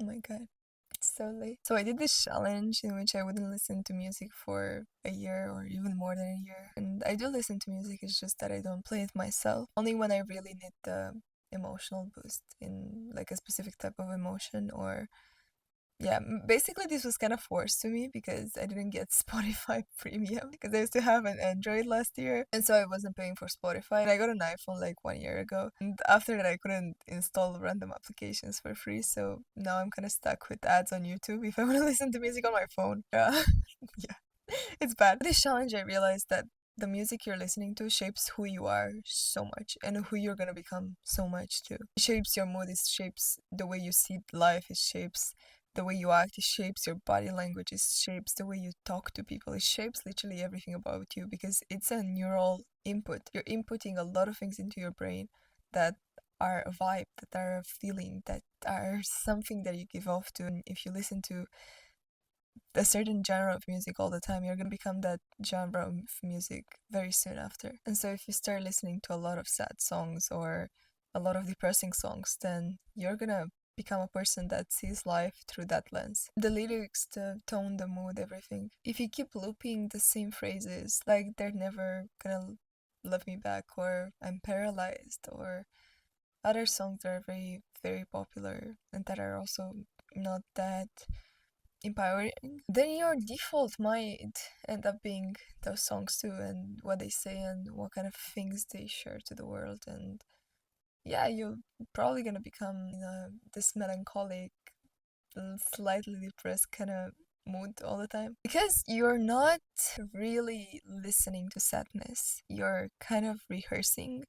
Oh my god. It's so late. So I did this challenge in which I wouldn't listen to music for a year or even more than a year. And I do listen to music, it's just that I don't play it myself. Only when I really need the emotional boost in like a specific type of emotion or yeah, basically this was kind of forced to me because I didn't get Spotify Premium because I used to have an Android last year and so I wasn't paying for Spotify. And I got an iPhone like 1 year ago. And after that I couldn't install random applications for free, so now I'm kind of stuck with ads on YouTube if I want to listen to music on my phone. Yeah. Yeah. It's bad. With this challenge I realized that the music you're listening to shapes who you are so much and who you're gonna become so much too. It shapes your mood, it shapes the way you see life, it shapes the way you act, it shapes your body language, it shapes the way you talk to people, it shapes literally everything about you because it's a neural input. You're inputting a lot of things into your brain that are a vibe, that are a feeling, that are something that you give off to. And if you listen to a certain genre of music all the time, you're gonna become that genre of music very soon after. And so if you start listening to a lot of sad songs or a lot of depressing songs, then you're gonna become a person that sees life through that lens. The lyrics, the tone, the mood, everything. If you keep looping the same phrases, like they're never gonna love me back or I'm paralyzed or other songs that are very, very popular and that are also not that empowering, then your default might end up being those songs too, and what they say and what kind of things they share to the world. And yeah, you're probably gonna become this melancholic, slightly depressed kind of mood all the time because you're not really listening to sadness. You're kind of rehearsing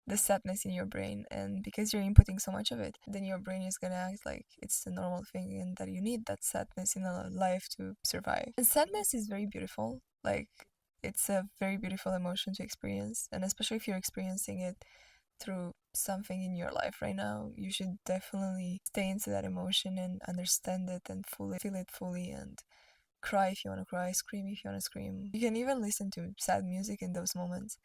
the sadness in your brain, and because you're inputting so much of it, then your brain is gonna act like it's a normal thing and that you need that sadness in a life to survive. And sadness is very beautiful, like it's a very beautiful emotion to experience, and especially if you're experiencing it through something in your life right now, you should definitely stay into that emotion and understand it and fully feel it fully and cry if you want to cry, scream if you want to scream. You can even listen to sad music in those moments,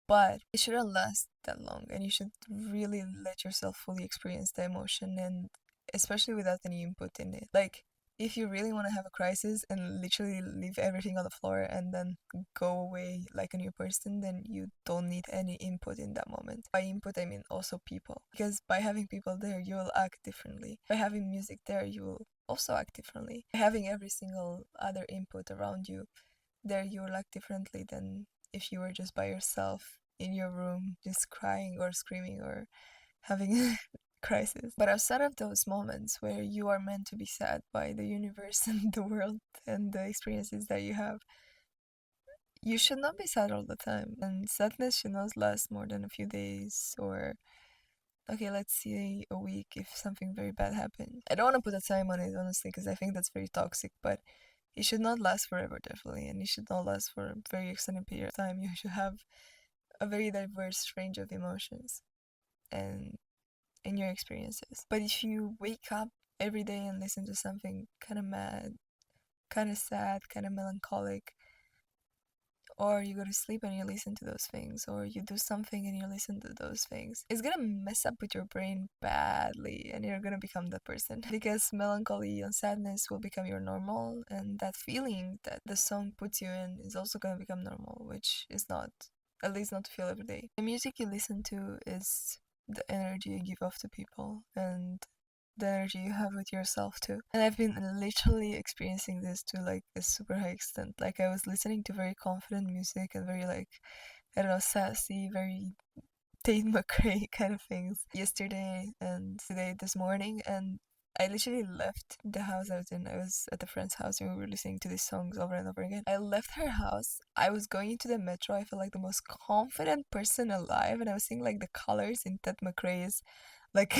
but it shouldn't last that long and you should really let yourself fully experience the emotion, and especially without any input in it. Like if you really want to have a crisis and literally leave everything on the floor and then go away like a new person, then you don't need any input in that moment. By input I mean also people, because by having people there you will act differently. By having music there you will also act differently. By having every single other input around you there, you will act differently than if you were just by yourself in your room, just crying or screaming or having a crisis. But outside of those moments where you are meant to be sad by the universe and the world and the experiences that you have, you should not be sad all the time. And sadness should not last more than a few days or, okay, let's say a week if something very bad happened. I don't want to put a time on it, honestly, because I think that's very toxic, but it should not last forever, definitely, and it should not last for a very extended period of time. You should have a very diverse range of emotions and in your experiences. But if you wake up every day and listen to something kind of mad, kind of sad, kind of melancholic, or you go to sleep and you listen to those things, or you do something and you listen to those things, it's gonna mess up with your brain badly and you're gonna become that person because melancholy and sadness will become your normal, and that feeling that the song puts you in is also gonna become normal, which is not, at least not to feel every day. The music you listen to is the energy you give off to people and the energy you have with yourself too. And I've been literally experiencing this to like a super high extent. Like I was listening to very confident music and very like, I don't know, sassy, very Tate McRae kind of things yesterday and today, this morning, and I literally left the house I was in. I was at a friend's house and we were listening to these songs over and over again. I left her house. I was going into the metro. I felt like the most confident person alive, and I was seeing like the colors in Ted McRae's like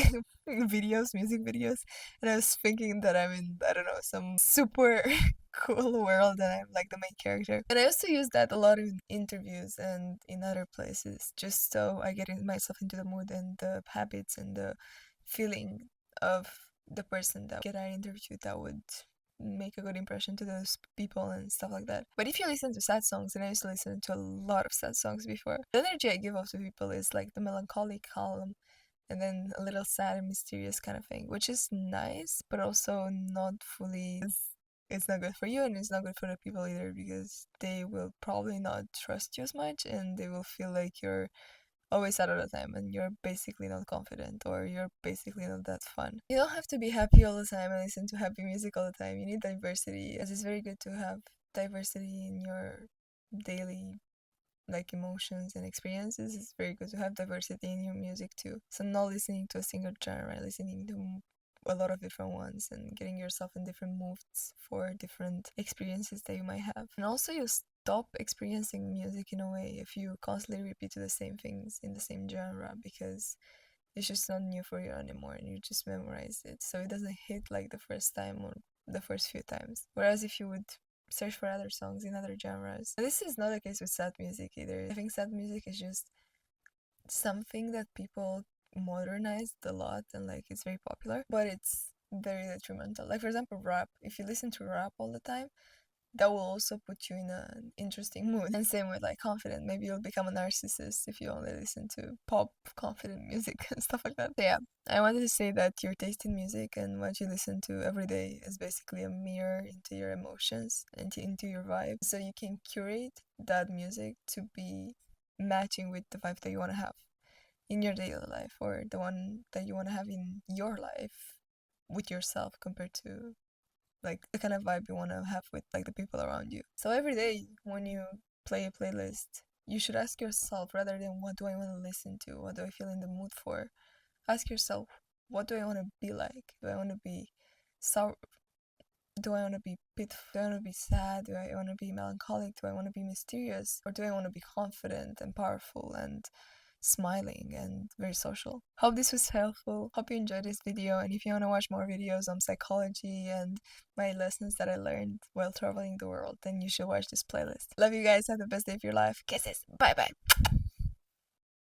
videos, music videos, and I was thinking that I'm in, I don't know, some super cool world and I'm like the main character. And I also use that a lot in interviews and in other places, just so I get myself into the mood and the habits and the feeling of the person that get an interview that would make a good impression to those people and stuff like that. But if you listen to sad songs, and I used to listen to a lot of sad songs before, the energy I give off to people is like the melancholic, calm, and then a little sad and mysterious kind of thing, which is nice, but also not fully. It's not good for you, and it's not good for the people either, because they will probably not trust you as much, and they will feel like you're always sad all the time and you're basically not confident, or you're basically not that fun. You don't have to be happy all the time and listen to happy music all the time. You need diversity, as it's very good to have diversity in your daily like emotions and experiences. It's very good to have diversity in your music too. So not listening to a single genre, listening to a lot of different ones and getting yourself in different moods for different experiences that you might have. And also you stop experiencing music in a way if you constantly repeat the same things in the same genre, because it's just not new for you anymore and you just memorize it. So it doesn't hit like the first time or the first few times. Whereas if you would search for other songs in other genres. This is not the case with sad music either. I think sad music is just something that people modernized a lot and like it's very popular, but it's very detrimental. Like for example, rap. If you listen to rap all the time, that will also put you in an interesting mood. And same with like confident. Maybe you'll become a narcissist if you only listen to pop confident music and stuff like that. So yeah, I wanted to say that your taste in music and what you listen to every day is basically a mirror into your emotions and into your vibe. So you can curate that music to be matching with the vibe that you want to have in your daily life, or the one that you want to have in your life with yourself, compared to like the kind of vibe you want to have with like the people around you. So every day when you play a playlist, you should ask yourself, rather than what do I want to listen to, what do I feel in the mood for, ask yourself, what do I want to be like? Do I want to be sour? Do I want to be pitiful? Do I want to be sad? Do I want to be melancholic? Do I want to be mysterious? Or do I want to be confident and powerful and smiling and very social? Hope this was helpful. Hope you enjoyed this video. And if you want to watch more videos on psychology and my lessons that I learned while traveling the world, then you should watch this playlist. Love you guys. Have the best day of your life. Kisses. Bye bye.